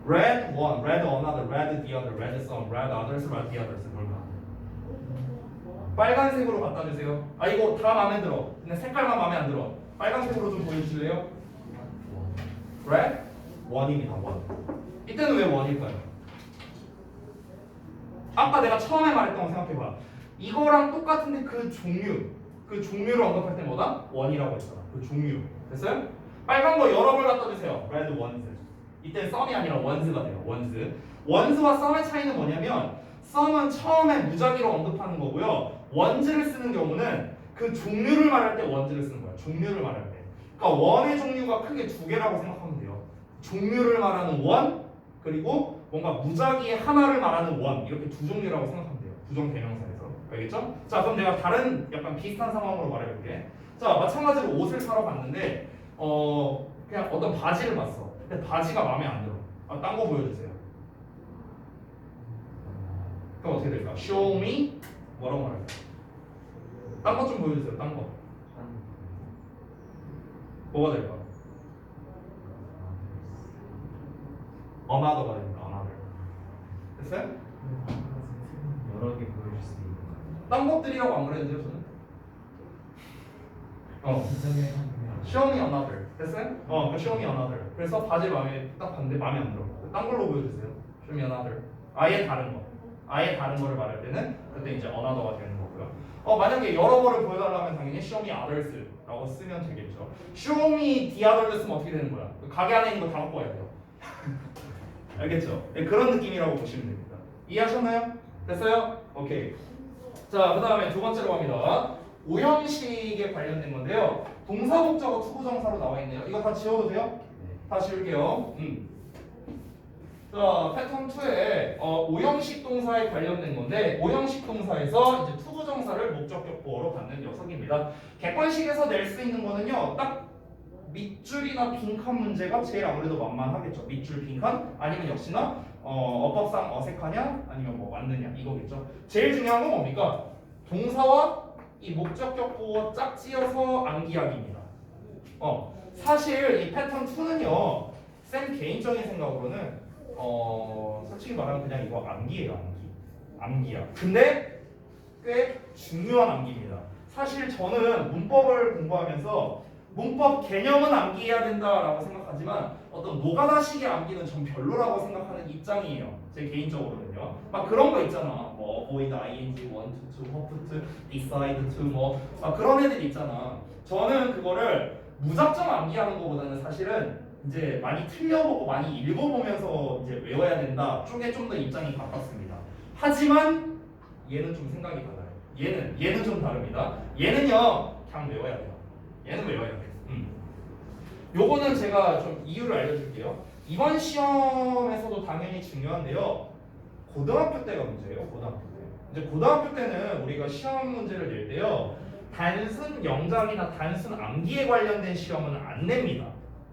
red one, red another, red the other, red some, red others, red the others 뭘까? 빨간색으로 갖다 주세요. 아 이거 다 마음에 들어. 근데 색깔만 마음에 안 들어. 빨간색으로 좀 보여주실래요? red one입니다. one. 이때는 왜 one일까요? 아까 내가 처음에 말했던 거 생각해봐. 이거랑 똑같은데 그 종류를 언급할 때 뭐다? one이라고 했잖아. 그 종류. 됐어요? 빨간 거 여러 걸 갖다 주세요. red ones. 이때 썸이 아니라 원스가 돼요. 원스와 썸의 차이는 뭐냐면 썸은 처음에 무작위로 언급하는 거고요. 원즈를 쓰는 경우는 그 종류를 말할 때 원즈를 쓰는 거야. 종류를 말할 때. 그러니까 원의 종류가 크게 두 개라고 생각하면 돼요. 종류를 말하는 원 그리고 뭔가 무작위의 하나를 말하는 원 이렇게 두 종류라고 생각하면 돼요. 부정 대명사에서. 알겠죠? 자 그럼 내가 다른 약간 비슷한 상황으로 말해볼게. 자 마찬가지로 옷을 사러 갔는데 그냥 어떤 바지를 봤어. 근데 바지가 마음에 안 들어. 아, 딴 거 보여주세요. 그럼 어떻게 될까? Show me 뭐라고 말할까? 딴 거 좀 보여주세요. 딴 거. 뭐가 될까? another가 됩니다. another. 됐어요? 여러 개 보여줄 수 있는 거. 딴 것들이라고 안 그랬는데요, 저는? 기존에 Show me another. 됐어요? show me another. 그래서 바지 마음에 딱 봤는데 마음에 안 들어. 딴 걸로 보여주세요. Show me another. 아예 다른 거. 아예 다른 거를 말할 때는 그때 이제 another가 되는 거고요. 만약에 여러 거를 보여달라면 당연히 show me others라고 쓰면 되겠죠. show me the others 쓰면 어떻게 되는 거야? 가게 안에 있는 거 다 갖고 와야 돼요. 알겠죠? 네, 그런 느낌이라고 보시면 됩니다. 이해하셨나요? 됐어요? 오케이. 자, 그 다음에 두 번째로 갑니다. 오형식에 관련된 건데요. 동사 목적어 투부정사로 나와 있네요. 이거 다 지워도 돼요? 다 지울게요. 자, 패턴 2에 오형식 동사에 관련된 건데 오형식 동사에서 이제 투부정사를 목적격 보어로 받는 녀석입니다. 객관식에서 낼 수 있는 거는요. 딱 밑줄이나 빈칸 문제가 제일 아무래도 만만하겠죠. 밑줄 빈칸 아니면 역시나 어법상 어색하냐 아니면 뭐 맞느냐 이거겠죠. 제일 중요한 건 뭡니까? 동사와 이 목적격 보어 짝지어서 암기하기입니다. 사실 이 패턴 2는요. 쌤 개인적인 생각으로는 솔직히 말하면 그냥 이거 암기예요. 암기야. 근데 꽤 중요한 암기입니다. 사실 저는 문법을 공부하면서 문법 개념은 암기해야 된다라고 생각하지만 어떤 노가다식의 암기는 전 별로라고 생각하는 입장이에요. 제 개인적으로는요. 막 그런 거 있잖아. 뭐 avoid ing, want to, hope to, decide to 뭐 그런 애들 있잖아. 저는 그거를 무작정 암기하는 것보다는 사실은 이제 많이 틀려보고 많이 읽어보면서 이제 외워야 된다 쪽에 좀 더 입장이 바꿨습니다. 하지만 얘는 좀 생각이 달라요. 얘는 좀 다릅니다. 얘는요 그냥 외워야 돼요. 얘는 외워야 돼. 요거는 제가 좀 이유를 알려줄게요. 이번 시험에서도 당연히 중요한데요. 고등학교 때가 문제예요. 고등학교 때. 이제 고등학교 때는 우리가 시험 문제를 낼 때요. 단순 영작이나 단순 암기에 관련된 시험은 안 냅니다.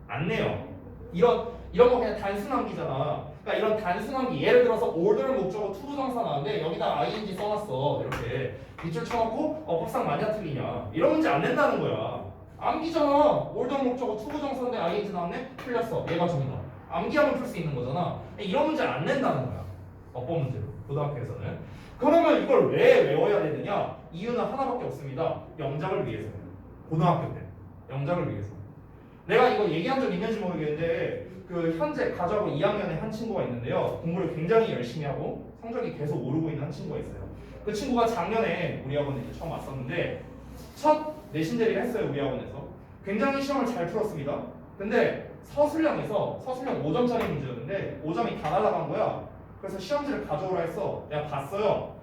안 내요. 이런 거 그냥 단순 암기잖아. 그러니까 이런 단순 암기 예를 들어서 order 목적어 투부정사 나왔는데 여기다 ing 써놨어. 이렇게 밑줄 쳐놓고 법상 맞냐 틀리냐 이런 문제 안 낸다는 거야. 암기잖아. order 목적어 투부정사인데 ing 나왔네? 틀렸어. 얘가 정답. 암기하면 풀 수 있는 거잖아. 이런 문제 안 낸다는 거야. 어법 문제로 고등학교에서는. 그러면 이걸 왜 외워야 되느냐? 이유는 하나밖에 없습니다. 영작을 위해서예요. 고등학교 때 영작을 위해서. 내가 이거 얘기한 적 있는지 모르겠는데 그 현재 가자고 2학년에 한 친구가 있는데요. 공부를 굉장히 열심히 하고 성적이 계속 오르고 있는 한 친구가 있어요. 그 친구가 작년에 우리 학원에 이제 처음 왔었는데 첫 내신 대리를 했어요. 우리 학원에서. 굉장히 시험을 잘 풀었습니다. 근데 서술형에서 서술형 5점짜리 문제였는데 5점이 다 날라간 거야. 그래서 시험지를 가져오라 했어. 내가 봤어요.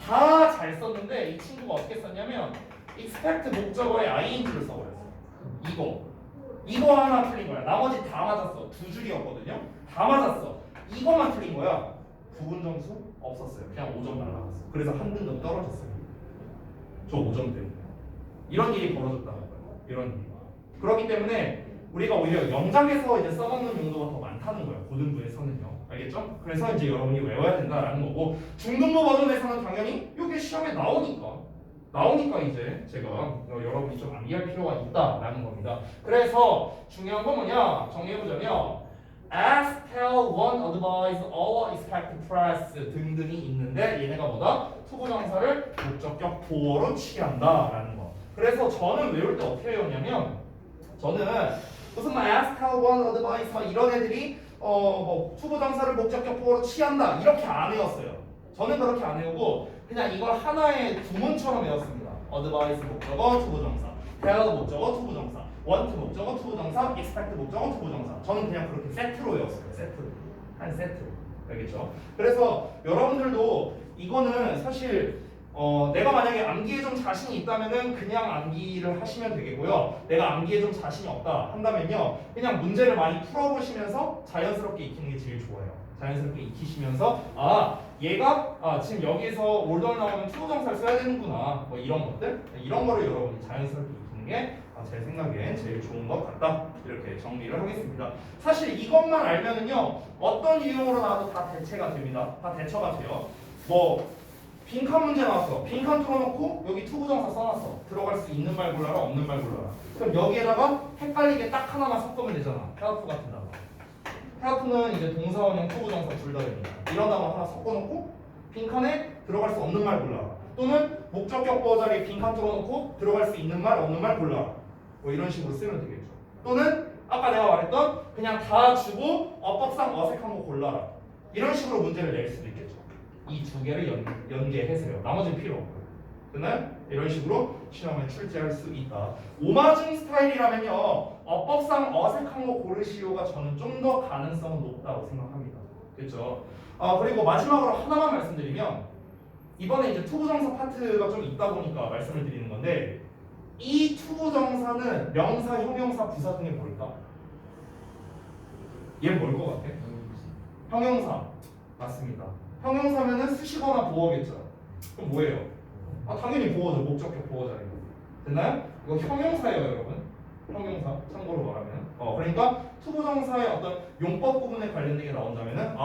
다 잘 썼는데 이 친구가 어떻게 썼냐면 expect 목적어에 ing를 써버렸어. 이거 하나 틀린 거야. 나머지 다 맞았어. 두 줄이었거든요. 다 맞았어. 이거만 틀린 거야. 부분 점수 없었어요. 그냥 5점 날라갔어. 그래서 한 등급 떨어졌어요. 저 5점 때문에. 이런 일이 벌어졌다는 거예요. 이런 일이. 그렇기 때문에 우리가 오히려 영작에서 이제 써먹는 용도가 더 많다는 거예요. 고등부에서는요. 알겠죠? 그래서 이제 여러분이 외워야 된다라는 거고 중등부 버전에서는 당연히 이게 시험에 나오니까 이제 제가 여러분이 좀 암기할 필요가 있다라는 겁니다. 그래서 중요한 건 뭐냐? 정리해보자면 ask, tell, want, advise, or expect, press 등등이 있는데 얘네가 뭐다? 투부정사를 목적격 보어로 취한다라는 거. 그래서 저는 외울 때 어떻게 외웠냐면 저는 무슨 뭐 ask, tell, want, advise 막 이런 애들이 뭐 투부정사를 목적격 보어로 취한다 이렇게 안 외웠어요. 저는 그렇게 안 외우고 그냥 이걸 하나의 구문처럼 외웠습니다. advise 목적어 투부정사, tell 목적어 투부정사, want 목적어 투부정사, expect 목적어 투부정사. 저는 그냥 그렇게 세트로 외웠어요. 한 세트. 알겠죠? 그래서 여러분들도 이거는 사실 내가 만약에 암기에 좀 자신이 있다면은 그냥 암기를 하시면 되겠고요. 내가 암기에 좀 자신이 없다 한다면요, 그냥 문제를 많이 풀어보시면서 자연스럽게 익히는 게 제일 좋아요. 자연스럽게 익히시면서 얘가 지금 여기에서 올더 나오면 투부정사를 써야 되는구나 뭐 이런 것들 이런 거를 여러분이 자연스럽게 익히는 게 제 생각엔 제일 좋은 것 같다 이렇게 정리를 하겠습니다. 사실 이것만 알면은요 어떤 유형으로 나와도 다 대체가 됩니다. 다 대처가 돼요. 뭐 빈칸 문제 나왔어. 빈칸 틀어놓고 여기 투부정사 써놨어. 들어갈 수 있는 말 골라라 없는 말 골라라. 그럼 여기에다가 헷갈리게 딱 하나만 섞으면 되잖아. help 같은 단어. help는 이제 동사원형 투부정사 둘 다 됩니다. 이런 단어 하나 섞어놓고 빈칸에 들어갈 수 없는 말 골라라. 또는 목적격 보어 자리에 빈칸 뚫어놓고 들어갈 수 있는 말 없는 말 골라라. 뭐 이런 식으로 쓰면 되겠죠. 또는 아까 내가 말했던 그냥 다 주고 어법상 어색한 거 골라라. 이런 식으로 문제를 낼 수도 있겠죠. 이 두 개를 연계해서요. 나머지는 필요 없고요. 됐나요? 이런 식으로 시험에 출제할 수 있다. 오마중 스타일이라면요 어법상 어색한 거 고르시오가 저는 좀 더 가능성은 높다고 생각합니다. 그렇죠? 그리고 마지막으로 하나만 말씀드리면 이번에 이제 투부정사 파트가 좀 있다 보니까 말씀을 드리는 건데 이 투부정사는 명사, 형용사, 부사 중에 뭘까? 얘는 뭘 것 같아? 형용사. 맞습니다. 형용사면은 쓰시거나 보어겠죠. 그럼 뭐예요? 당연히 보어죠. 목적격 보어자리고. 됐나요? 이거 형용사예요, 여러분. 형용사. 참고로 말하면. 그러니까 투부정사의 어떤 용법 부분에 관련된 게 나온다면은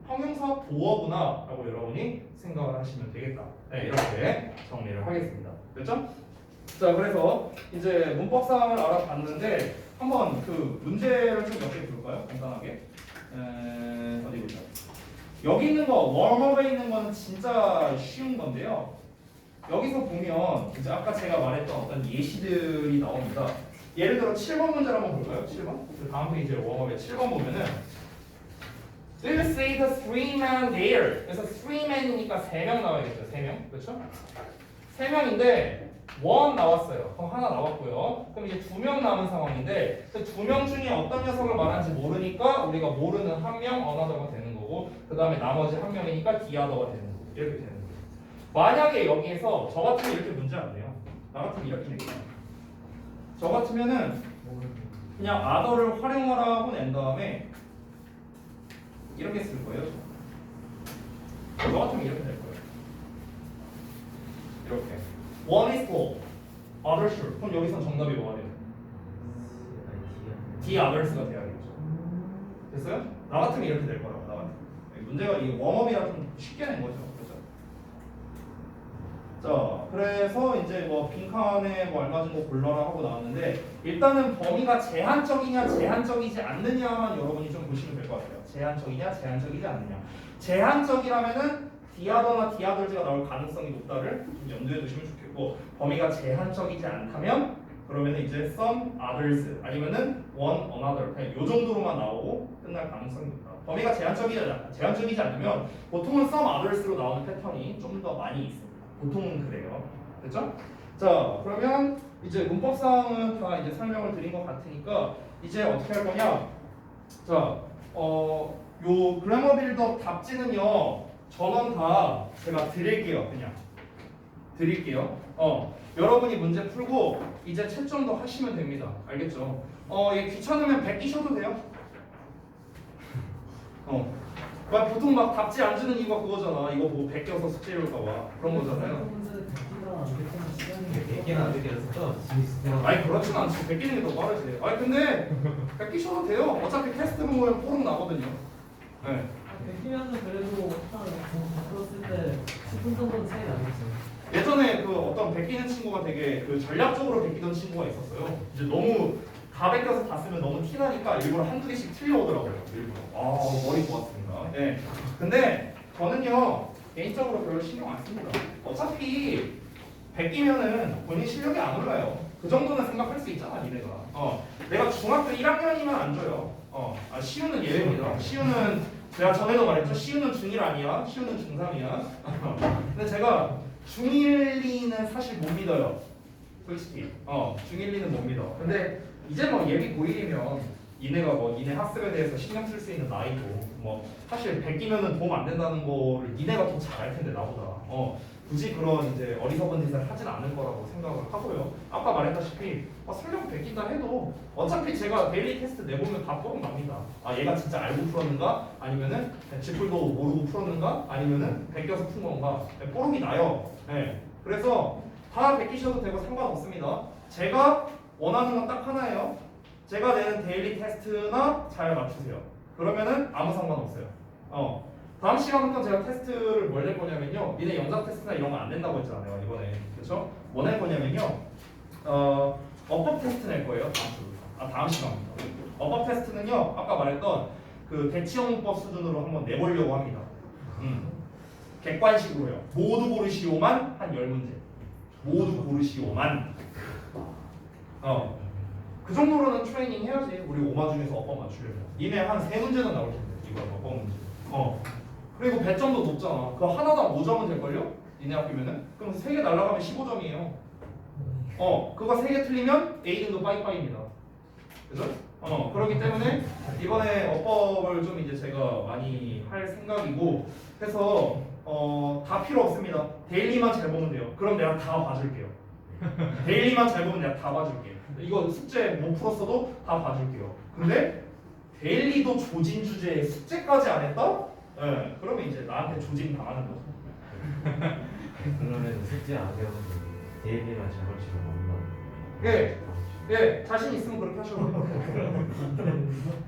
형용사 보어구나라고 여러분이 생각을 하시면 되겠다. 네, 이렇게 정리를 하겠습니다. 됐죠? 자, 그래서 이제 문법상을 알아봤는데 한번 그 문제를 좀 몇 개 볼까요? 간단하게. 어디 보자. 여기 있는 거 웜업에 있는 거는 진짜 쉬운 건데요. 여기서 보면 이제 아까 제가 말했던 어떤 예시들이 나옵니다. 예를 들어 7번 문제를 한번 볼까요? 7번. 그 다음 페이지에 웜업에 7번 보면은 Do you see the three men there? 그래서 three men이니까 3명 나와야겠죠. 3명. 그렇죠? 3명인데 원 나왔어요. 그럼 하나 나왔고요. 그럼 이제 2명 남은 상황인데 그 2명 중에 어떤 녀석을 말하는지 모르니까 우리가 모르는 한 명 another가 되는 거고 그 다음에 나머지 한 명이니까 the other가 되는 거고 이렇게 되는 거예요. 만약에 여기에서 저 같으면 이렇게 문제 안 돼요. 나 같으면 이렇게 낼게요. 저 같으면은 그냥 other를 활용하라고 낸 다음에 이렇게 쓸 거예요. 저 같으면 이렇게 될 거예요. 이렇게. One is full, other should. 그럼 여기선 정답이 뭐가 돼요? The others가 돼야겠죠. 됐어요? 나 같으면 이렇게 될 거라고. 나 같으면. 문제가 이 웜업이라 좀 쉽게 낸 거죠. 그렇죠? 자, 그래서 이제 뭐 빈칸에 뭐 알맞은 거 골라라 하고 나왔는데 일단은 범위가 제한적이냐 제한적이지 않느냐만 여러분이 좀 보시면 될 것 같아요. 제한적이냐 제한적이지 않느냐. 제한적이라면은 디아더나 디아들즈가 나올 가능성이 높다를 좀 염두에 두시면 좋겠고 범위가 제한적이지 않다면 그러면은 이제 some others 아니면은 one another 그냥 요 정도로만 나오고 끝날 가능성이 높다. 범위가 제한적이지 않으면 보통은 some others로 나오는 패턴이 좀 더 많이 있습니다. 보통은 그래요. 됐죠? 자, 그러면 이제 문법상은 다 이제 설명을 드린 것 같으니까 이제 어떻게 할 거냐? 자, 요 그래머 빌더 답지는요, 전원 다 제가 드릴게요. 그냥 드릴게요. 여러분이 문제 풀고 이제 채점도 하시면 됩니다. 알겠죠? 얘 귀찮으면 베끼셔도 돼요. 막 보통 막 답지 안 주는 이유가 그거잖아. 이거 뭐 베껴서 숙제 이럴까봐 그런 거잖아요. 문제 듣기가 안 됐던 시간이 얘기는 안 되겠어. 아니 그렇진 않지. 베끼는 게 더 빠르지. 아니 근데 베끼셔도 돼요. 어차피 테스트 보면 뽀록 나거든요. 네. 베끼면은 그래도 한 바꿨을 때 10분 정도는 차이 나겠죠. 예전에 그 어떤 베끼는 친구가 되게 그 전략적으로 베끼던 친구가 있었어요. 이제 너무 다 베껴서 다 쓰면 너무 티나니까 일부러 한두 개씩 틀려오더라고요. 일부러. 아 머리 좋았습니다. 네. 근데 저는요 개인적으로 별로 신경 안 씁니다. 어차피 베끼면은 본인 실력이 안 올라요. 그 정도는 생각할 수 있잖아, 니네가. 내가 중학교 1학년이면 안 줘요. 시우는 예외입니다. 시우는 제가 전에도 말했죠. 시우는 중1 아니야. 시우는 중3이야. 근데 제가 중1, 2는 사실 못 믿어요. 솔직히. 중1, 2는 못 믿어. 근데 이제 뭐 예비 고1이면 니네가 뭐 니네 학습에 대해서 신경 쓸 수 있는 나이고 뭐 사실 베끼면은 도움 안 된다는 거를 니네가 더 잘 알 텐데 나보다. 굳이 그런 이제 어리석은 짓을 하진 않을 거라고 생각을 하고요. 아까 말했다시피 설령 베낀다 해도 어차피 제가 데일리 테스트 내보면 다 뽀록 납니다. 얘가 진짜 알고 풀었는가? 아니면은 지풀도 모르고 풀었는가? 아니면은 베껴서 푼 건가? 뽀록이 나요. 네. 그래서 다 베끼셔도 되고 상관없습니다. 제가 원하는 건 딱 하나예요. 제가 내는 데일리 테스트나 잘 맞추세요. 그러면은 아무 상관없어요. 다음 시간부터 제가 테스트를 뭘 낼 거냐면요. 니네 영상 테스트나 이런 거 안 낸다고 했잖아요. 이번에. 그렇죠? 뭐 낼 거냐면요. 어법 테스트 낼 거예요. 다음 주부터. 다음 시간부터. 어법 테스트는요. 아까 말했던 그 대치영문법 수준으로 한번 내보려고 합니다. 객관식으로요. 모두 고르시오만 한 10문제. 모두 고르시오만. 그 정도로는 트레이닝 해야지. 우리 5마 중에서 어법 맞추려면. 니네 한 3문제는 나올 텐데. 이거 어법 문제. 그리고 배점도 높잖아. 그거 하나당 5점은 될걸요? 니네 학교면은? 그럼 3개 날라가면 15점이에요. 그거 3개 틀리면 A등급 빠이빠이입니다. 그죠? 그렇기 때문에 이번에 어법을 좀 이제 제가 많이 할 생각이고 해서 다 필요 없습니다. 데일리만 잘 보면 돼요. 그럼 내가 다 봐줄게요. 데일리만 잘 보면 내가 다 봐줄게. 이거 숙제 못 풀었어도 다 봐줄게요. 근데 데일리도 조진 주제에 숙제까지 안 했다? 네, 그러면 이제 나한테 조진 당하는 거죠. 그러면 숙제 안 배우는 데일리만 잘 걸치면 예, 예, 자신 있으면 그렇게 하셔도 돼요.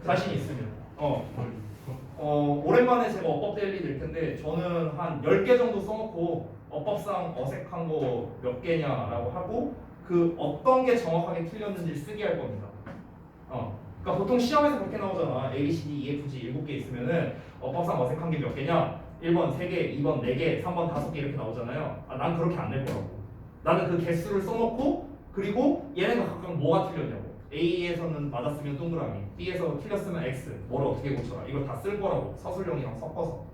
자신 있으면. 오랜만에 제가 어법 데일리 낼 텐데 저는 한 10개 정도 써놓고 어법상 어색한 거 몇 개냐라고 하고 그 어떤 게 정확하게 틀렸는지 쓰게 할 겁니다. 그러니까 보통 시험에서 그렇게 나오잖아. A, B, C, D, E, F, G 7개 있으면은 어법상 어색한 게 몇 개냐? 1번 3개, 2번 4개, 3번 5개 이렇게 나오잖아요. 난 그렇게 안 낼 거라고. 나는 그 개수를 써놓고 그리고 얘네가 각각 뭐가 틀렸냐고. A에서는 맞았으면 동그라미, B에서 틀렸으면 X. 뭐를 어떻게 고쳐라. 이걸 다 쓸 거라고. 서술형이랑 섞어서.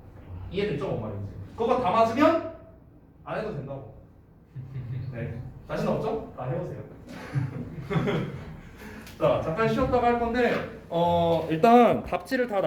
이해됐죠? 뭔 말인지. 그거 다 맞으면 안 해도 된다고. 네. 자신 없죠? 다 해보세요. 자, 잠깐 쉬었다가 할 건데 일단 답지를 다